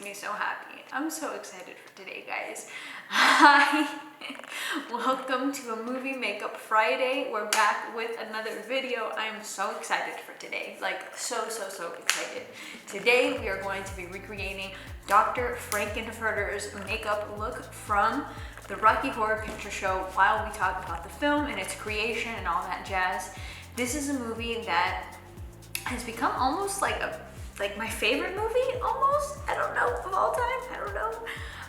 me so happy. I'm so excited for today, guys. Hi, welcome to a movie makeup Friday. We're back with another video. I'm so excited for today, like so excited. Today we are going to be recreating Dr. Frankenfurter's makeup look from the Rocky Horror Picture Show while we talk about the film and its creation and all that jazz. This is a movie that has become almost like my favorite movie, almost. I don't know, of all time, I don't know.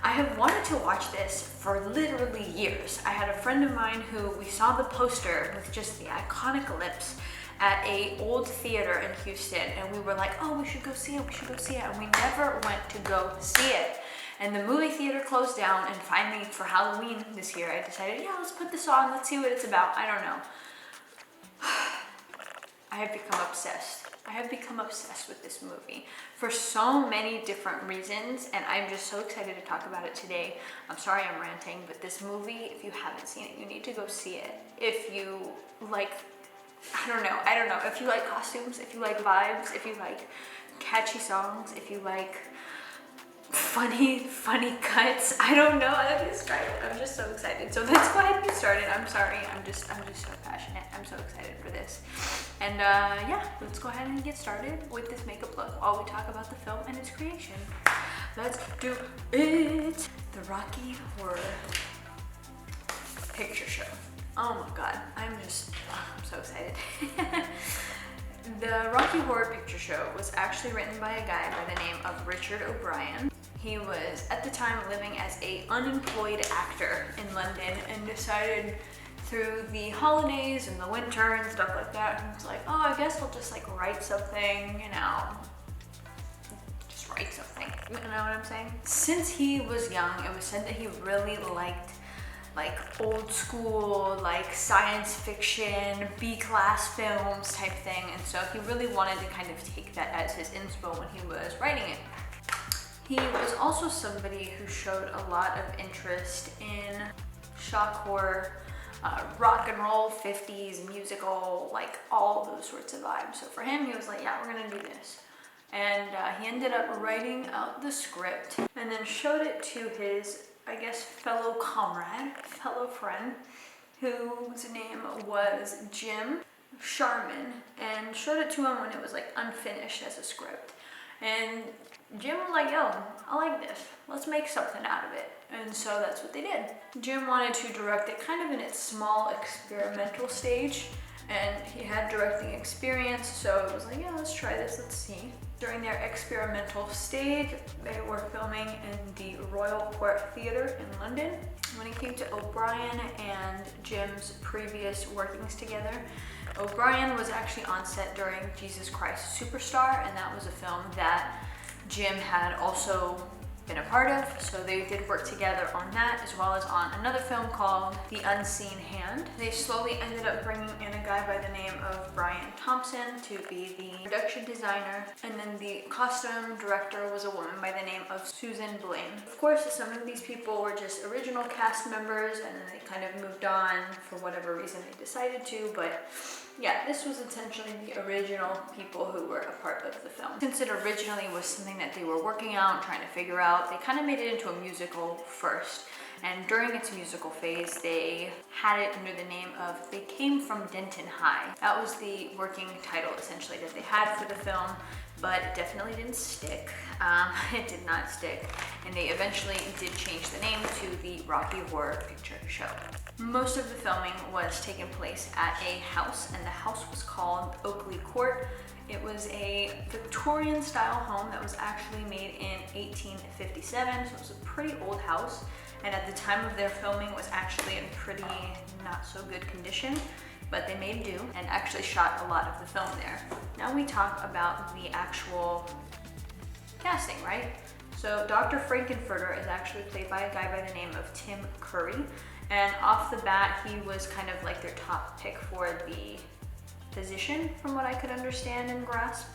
I have wanted to watch this for literally years. I had a friend of mine who we saw the poster with just the iconic lips at a old theater in Houston, and we were like, oh, we should go see it, and we never went to go see it. And the movie theater closed down, and finally for Halloween this year, I decided, yeah, let's put this on, let's see what it's about. I don't know. I have become obsessed. I have become obsessed with this movie for so many different reasons, and I'm just so excited to talk about it today. I'm sorry I'm ranting, but this movie, if you haven't seen it, you need to go see it. If you like, I don't know, if you like costumes, if you like vibes, if you like catchy songs, if you like funny cuts, I don't know how to describe it. I'm just so excited. So let's go ahead and get started. I'm sorry, I'm just so passionate. I'm so excited for this. And yeah, let's go ahead and get started with this makeup look while we talk about the film and its creation. Let's do it. The Rocky Horror Picture Show. Oh my God, I'm so excited. The Rocky Horror Picture Show was actually written by a guy by the name of Richard O'Brien. He was at the time living as an unemployed actor in London and decided through the holidays and the winter and stuff like that, he was like, oh, I guess I'll just like write something, you know, just write something, you know what I'm saying? Since he was young, it was said that he really liked like old school, like science fiction, B-class films type thing, and so he really wanted to kind of take that as his inspo when he was writing it. He was also somebody who showed a lot of interest in shock horror, rock and roll, 50s, musical, like all those sorts of vibes. So for him, he was like, yeah, we're gonna do this. And he ended up writing out the script and then showed it to his, I guess, fellow friend, whose name was Jim Sharman, and showed it to him when it was like unfinished as a script. And Jim was like, yo, I like this. Let's make something out of it. And so that's what they did. Jim wanted to direct it kind of in its small experimental stage, and he had directing experience, so it was like, yeah, let's try this, let's see. During their experimental stage, they were filming in the Royal Court Theatre in London. When it came to O'Brien and Jim's previous workings together, O'Brien was actually on set during Jesus Christ Superstar, and that was a film that Jim had also been a part of, so they did work together on that as well as on another film called The Unseen Hand. They slowly ended up bringing in a guy by the name of Brian Thompson to be the production designer, and then the costume director was a woman by the name of Susan Blaine. Of course, some of these people were just original cast members, and then they kind of moved on for whatever reason they decided to, but yeah, this was essentially the original people who were a part of the film. Since it originally was something that they were working out, trying to figure out, they kind of made it into a musical first. And during its musical phase, they had it under the name of They Came from Denton High. That was the working title, essentially, that they had for the film, but it definitely didn't stick. It did not stick, and they eventually did change the name to the Rocky Horror Picture Show. Most of the filming was taking place at a house, and the house was called Oakley Court. It was a Victorian style home that was actually made in 1857, so it was a pretty old house, and at the time of their filming was actually in pretty not so good condition, but they made do and actually shot a lot of the film there. Now we talk about the actual casting, right? So Dr. Frankenfurter is actually played by a guy by the name of Tim Curry, and off the bat he was kind of like their top pick for the position from what I could understand and grasp,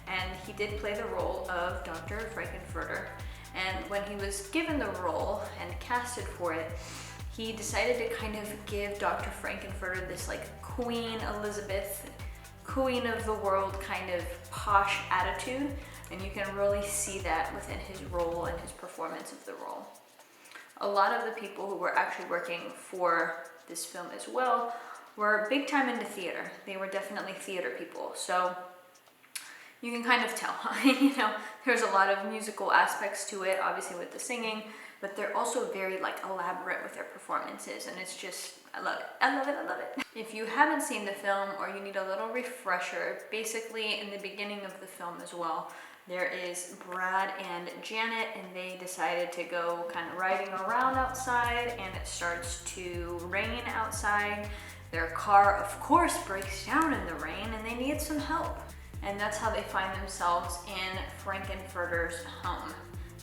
and he did play the role of Dr. Frankenfurter. And when he was given the role and casted for it, he decided to kind of give Dr. Frankenfurter this like Queen Elizabeth, queen of the world kind of posh attitude, and you can really see that within his role and his performance of the role. A lot of the people who were actually working for this film as well were big time into theater. They were definitely theater people, so you can kind of tell, you know, there's a lot of musical aspects to it, obviously with the singing, but they're also very like elaborate with their performances, and it's just, I love it, I love it, I love it. If you haven't seen the film or you need a little refresher, basically in the beginning of the film as well, there is Brad and Janet, and they decided to go kind of riding around outside, and it starts to rain outside. Their car, of course, breaks down in the rain, and they need some help. And that's how they find themselves in Frankenfurter's home.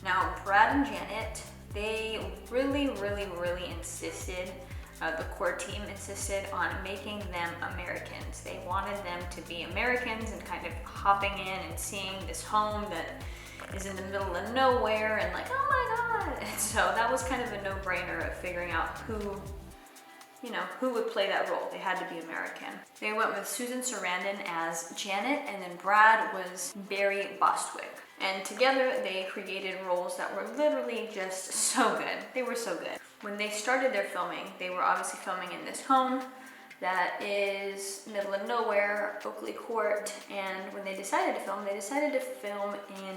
Now, Brad and Janet, they really insisted, the core team insisted on making them Americans. They wanted them to be Americans and kind of hopping in and seeing this home that is in the middle of nowhere and like, oh my God. And so that was kind of a no-brainer of figuring out who, you know, who would play that role. They had to be American. They went with Susan Sarandon as Janet, and then Brad was Barry Bostwick. And together they created roles that were literally just so good. They were so good. When they started their filming, they were obviously filming in this home that is middle of nowhere, Oakley Court, and when they decided to film in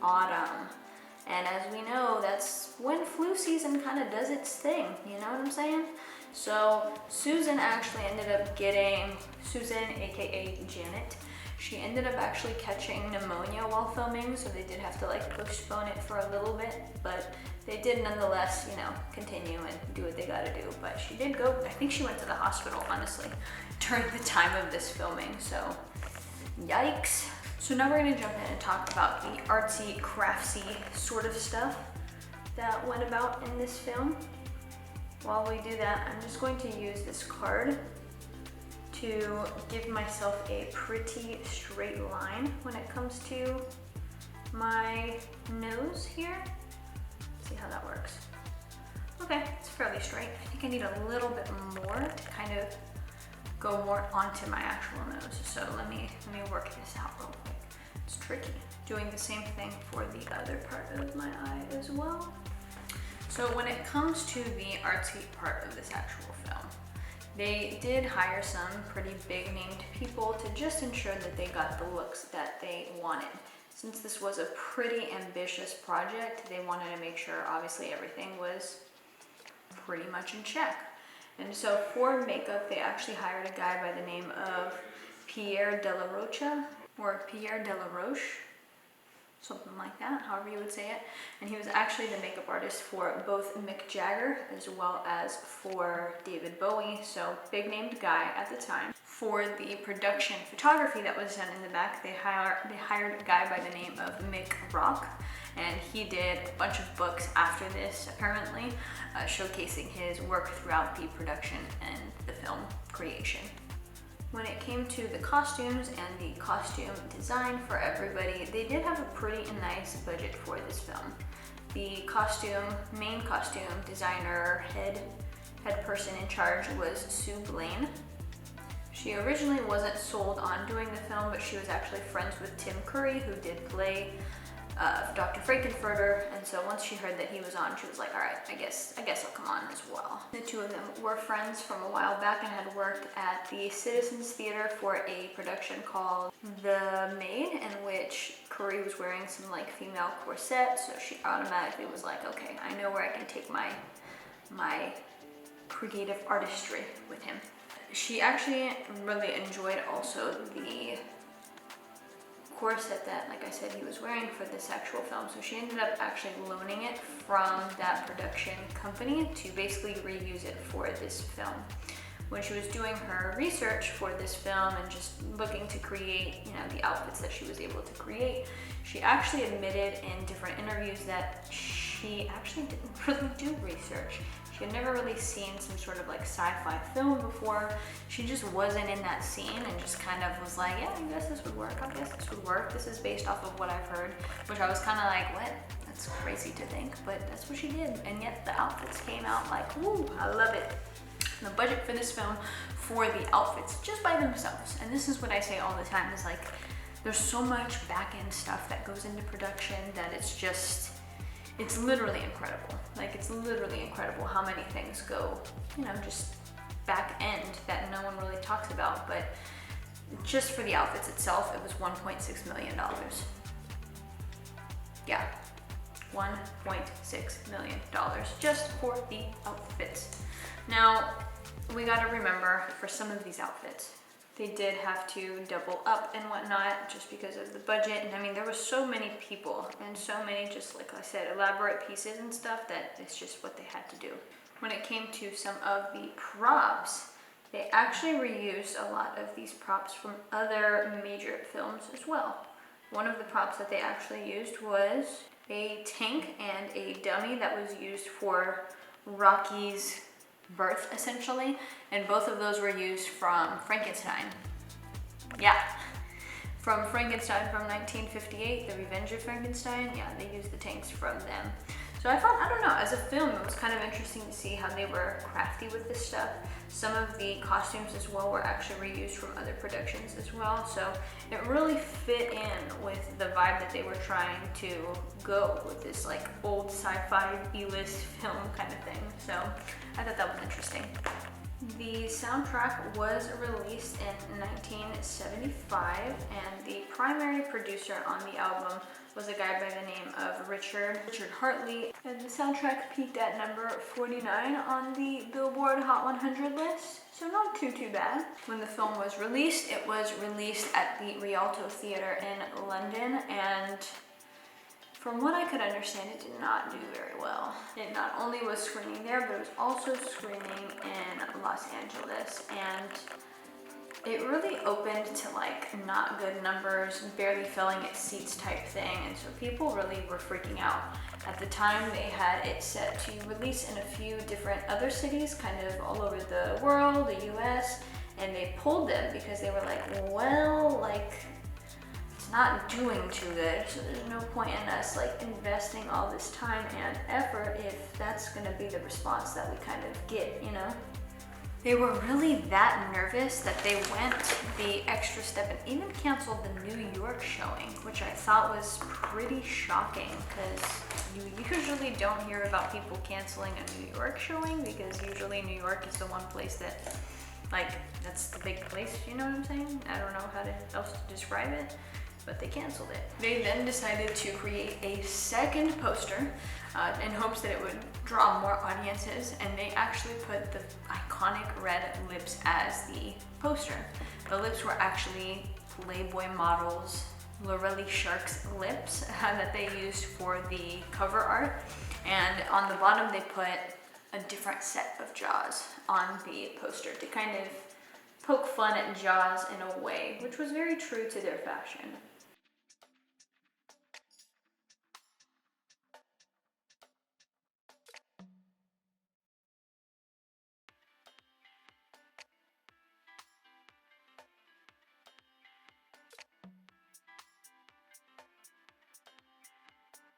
autumn. And as we know, that's when flu season kind of does its thing, you know what I'm saying? So Susan actually ended up getting, Susan, aka Janet, she ended up actually catching pneumonia while filming, so they did have to like postpone it for a little bit, but they did nonetheless, you know, continue and do what they gotta do. But she did go, I think she went to the hospital, honestly, during the time of this filming, so yikes. So now we're gonna jump in and talk about the artsy, craftsy sort of stuff that went about in this film. While we do that, I'm just going to use this card to give myself a pretty straight line when it comes to my nose here. Let's see how that works. Okay, it's fairly straight. I think I need a little bit more to kind of go more onto my actual nose. So let me work this out real quick. It's tricky. Doing the same thing for the other part of my eye as well. So when it comes to the artsy part of this actual film, they did hire some pretty big named people to just ensure that they got the looks that they wanted. Since this was a pretty ambitious project, they wanted to make sure obviously everything was pretty much in check. And so for makeup, they actually hired a guy by the name of Pierre de la Rocha, or Pierre de la Roche, something like that, however you would say it. And he was actually the makeup artist for both Mick Jagger as well as for David Bowie, so big named guy at the time. For the production photography that was done in the back, they hired a guy by the name of Mick Rock, and he did a bunch of books after this, apparently, showcasing his work throughout the production and the film creation. When it came to the costumes and the costume design for everybody, they did have a pretty nice budget for this film. The main costume designer, head person in charge was Sue Blaine. She originally wasn't sold on doing the film, but she was actually friends with Tim Curry, who did play Dr. Frankenfurter, and so once she heard that he was on, she was like, all right, I guess I'll come on as well. The two of them were friends from a while back and had worked at the Citizens Theater for a production called The Maid, in which Curry was wearing some like female corset, so she automatically was like, okay, I know where I can take my creative artistry with him. She actually really enjoyed also the corset that, like I said, he was wearing for this actual film, so she ended up actually loaning it from that production company to basically reuse it for this film. When she was doing her research for this film and just looking to create, you know, the outfits that she was able to create, she actually admitted in different interviews that she actually didn't really do research. She had never really seen some sort of like sci-fi film before. She just wasn't in that scene and just kind of was like, yeah, I guess this would work. I guess this would work. This is based off of what I've heard, which I was kind of like, what? That's crazy to think, but that's what she did. And yet the outfits came out like, woo, I love it. The budget for this film for the outfits just by themselves, and this is what I say all the time, is like, There's so much back-end stuff that goes into production that it's literally incredible. Like, it's literally incredible how many things go, you know, just back end that no one really talks about. But just for the outfits itself, it was $1.6 million. Yeah, $1.6 million just for the outfits. Now, we gotta remember, for some of these outfits, they did have to double up and whatnot just because of the budget. And I mean, there were so many people and so many, just like I said, elaborate pieces and stuff that it's just what they had to do. When it came to some of the props, they actually reused a lot of these props from other major films as well. One of the props that they actually used was a tank and a dummy that was used for Rocky's birth, essentially, and both of those were used from Frankenstein. Yeah, from Frankenstein from 1958, The Revenge of Frankenstein. Yeah, they used the tanks from them. So I thought, I don't know, as a film, it was kind of interesting to see how they were crafty with this stuff. Some of the costumes as well were actually reused from other productions as well. So it really fit in with the vibe that they were trying to go with this like old sci-fi B-list film kind of thing. So I thought that was interesting. The soundtrack was released in 1975, and the primary producer on the album was a guy by the name of Richard Hartley, and the soundtrack peaked at number 49 on the Billboard Hot 100 list, so not too bad. When the film was released, it was released at the Rialto Theatre in London, and from what I could understand, it did not do very well. It not only was screening there, but it was also screening in Los Angeles, and it really opened to like not good numbers, barely filling its seats type thing, and so people really were freaking out. At the time, they had it set to release in a few different other cities, kind of all over the world, the US, and they pulled them because they were like, well, like, it's not doing too good, so there's no point in us like investing all this time and effort if that's gonna be the response that we kind of get, you know? They were really that nervous that they went the extra step and even canceled the New York showing, which I thought was pretty shocking because you usually don't hear about people canceling a New York showing, because usually New York is the one place that, like, that's the big place, you know what I'm saying? I don't know how else to describe it, but they canceled it. They then decided to create a second poster in hopes that it would draw more audiences, and they actually put the iconic red lips as the poster. The lips were actually Playboy models Lorelei Shark's lips that they used for the cover art, and on the bottom they put a different set of jaws on the poster to kind of poke fun at jaws in a way, which was very true to their fashion.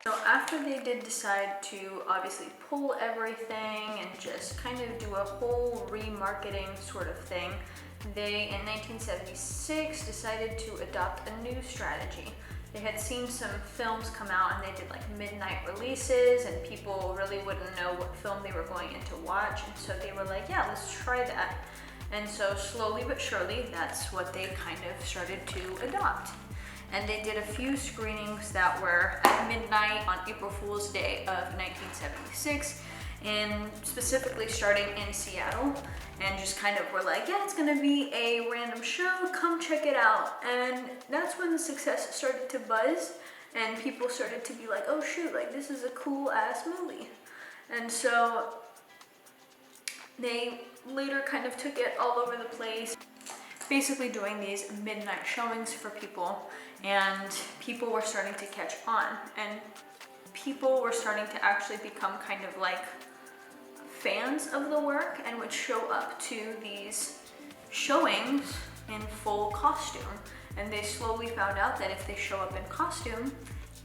So after they did decide to obviously pull everything and just kind of do a whole remarketing sort of thing, they in 1976 decided to adopt a new strategy. They had seen some films come out and they did like midnight releases, and people really wouldn't know what film they were going in to watch, and so they were like, yeah, let's try that. And so slowly but surely, that's what they kind of started to adopt. And they did a few screenings that were at midnight on April Fool's Day of 1976, and specifically starting in Seattle, and just kind of were like, yeah, it's gonna be a random show, come check it out. And that's when the success started to buzz, and people started to be like, oh shoot, like this is a cool ass movie. And so they later kind of took it all over the place, basically doing these midnight showings for people, and people were starting to catch on, and people were starting to actually become kind of like fans of the work and would show up to these showings in full costume. And they slowly found out that if they show up in costume,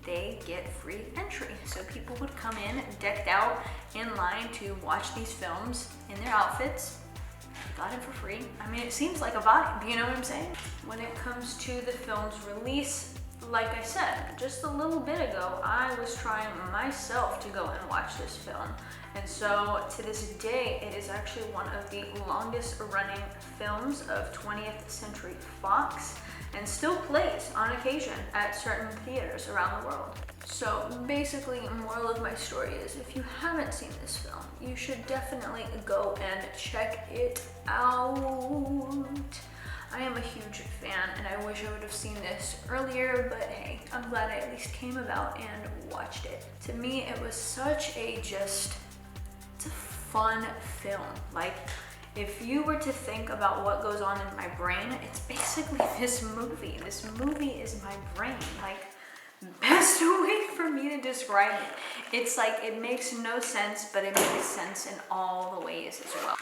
they get free entry. So people would come in decked out in line to watch these films in their outfits. They got it for free. I mean, it seems like a vibe, you know what I'm saying? When it comes to the film's release, like I said, just a little bit ago, I was trying myself to go and watch this film. And so to this day, it is actually one of the longest running films of 20th Century Fox and still plays on occasion at certain theaters around the world. So basically, moral of my story is if you haven't seen this film, you should definitely go and check it out. I am a huge fan and I wish I would have seen this earlier, but hey, I'm glad I at least came about and watched it. To me, it was such a it's a fun film. Like, if you were to think about what goes on in my brain, it's basically this movie. This movie is my brain. Like, best way for me to describe it. It's like, it makes no sense, but it makes sense in all the ways as well.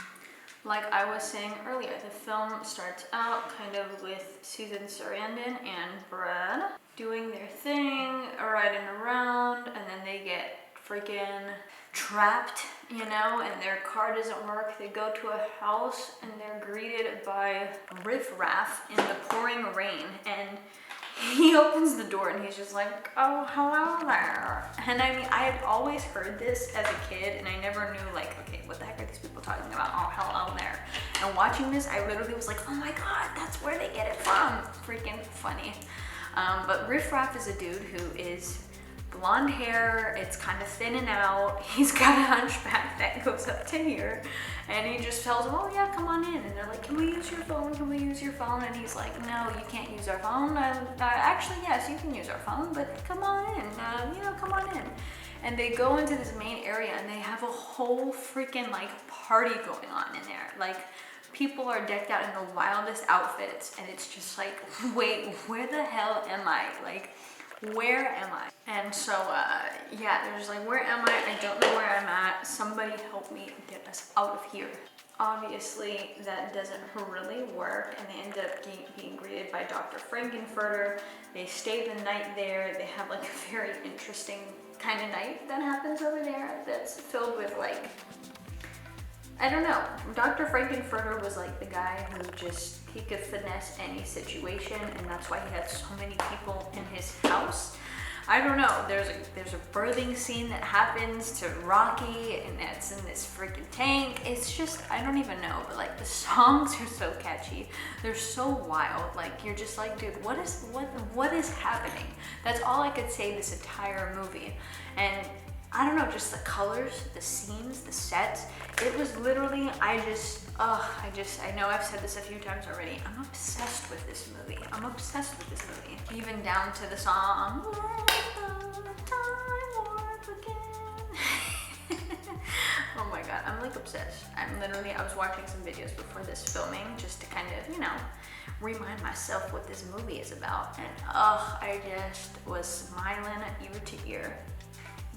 Like I was saying earlier, the film starts out kind of with Susan Sarandon and Brad doing their thing, riding around, and then they get freaking trapped, you know, and their car doesn't work. They go to a house and they're greeted by riffraff in the pouring rain, and he opens the door and he's just like, oh, hello there. And I mean, I had always heard this as a kid and I never knew, like, okay, what the heck are these people talking about? Oh, hello there. And watching this, I literally was like, oh my God, that's where they get it from. Freaking funny. But riffraff is a dude who is blonde hair, it's kind of thinning out, he's got a hunchback that goes up to here, and he just tells them, oh yeah, come on in, and they're like, can we use your phone, can we use your phone? And he's like, no, you can't use our phone. Actually, yes, you can use our phone, but come on in, come on in. And they go into this main area and they have a whole freaking like party going on in there. Like, people are decked out in the wildest outfits, and it's just like, wait, where the hell am I? Like, where am I? And so, yeah, they're just like, where am I? I don't know where I'm at. Somebody help me get us out of here. Obviously, that doesn't really work, and they end up being greeted by Dr. Frankenfurter. They stay the night there. They have like a very interesting kind of night that happens over there that's filled with like, I don't know. Dr. Frankenfurter was like the guy who he could finesse any situation, and that's why he had so many people in his house. I don't know. There's a birthing scene that happens to Rocky, and it's in this freaking tank. It's just, I don't even know, but like the songs are so catchy. They're so wild. Like, you're just like, dude, what is happening? That's all I could say this entire movie. And I don't know, just the colors, the scenes, the sets. It was literally, I know I've said this a few times already. I'm obsessed with this movie. I'm obsessed with this movie. Even down to the song, oh my God, I'm like obsessed. I was watching some videos before this filming just to kind of, remind myself what this movie is about. And I just was smiling ear to ear.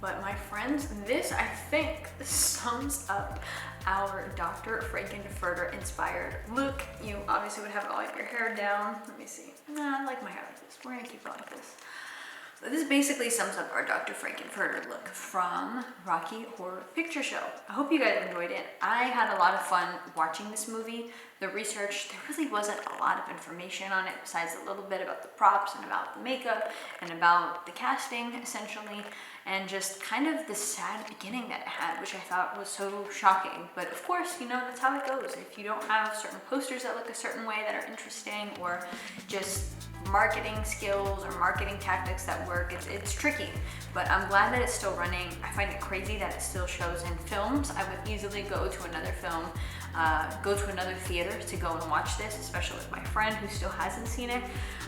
But my friends, this I think sums up our Dr. Frankenfurter inspired look. You obviously would have all of your hair down. Let me see. Nah, I like my hair like this. We're gonna keep going like this. So this basically sums up our Dr. Frankenfurter look from Rocky Horror Picture Show. I hope you guys enjoyed it. I had a lot of fun watching this movie. The research, there really wasn't a lot of information on it besides a little bit about the props and about the makeup and about the casting, essentially, and just kind of the sad beginning that it had, which I thought was so shocking. But of course, that's how it goes. If you don't have certain posters that look a certain way that are interesting, or just marketing skills or marketing tactics that work, it's tricky. But I'm glad that it's still running. I find it crazy that it still shows in films. I would easily go to another film, go to another theater to go and watch this, especially with my friend who still hasn't seen it.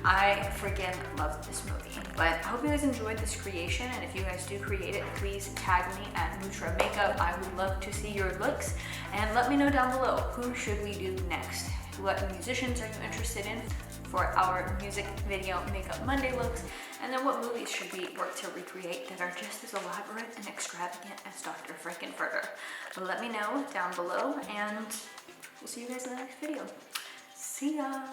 I freaking love this movie. But I hope you guys enjoyed this creation, and if you guys do create it, please tag me at Nutra Makeup. I would love to see your looks, and let me know down below, who should we do next? What musicians are you interested in for our music video Makeup Monday looks? And then what movies should we work to recreate that are just as elaborate and extravagant as Dr. Frankenfurter? Let me know down below, and we'll see you guys in the next video. See ya!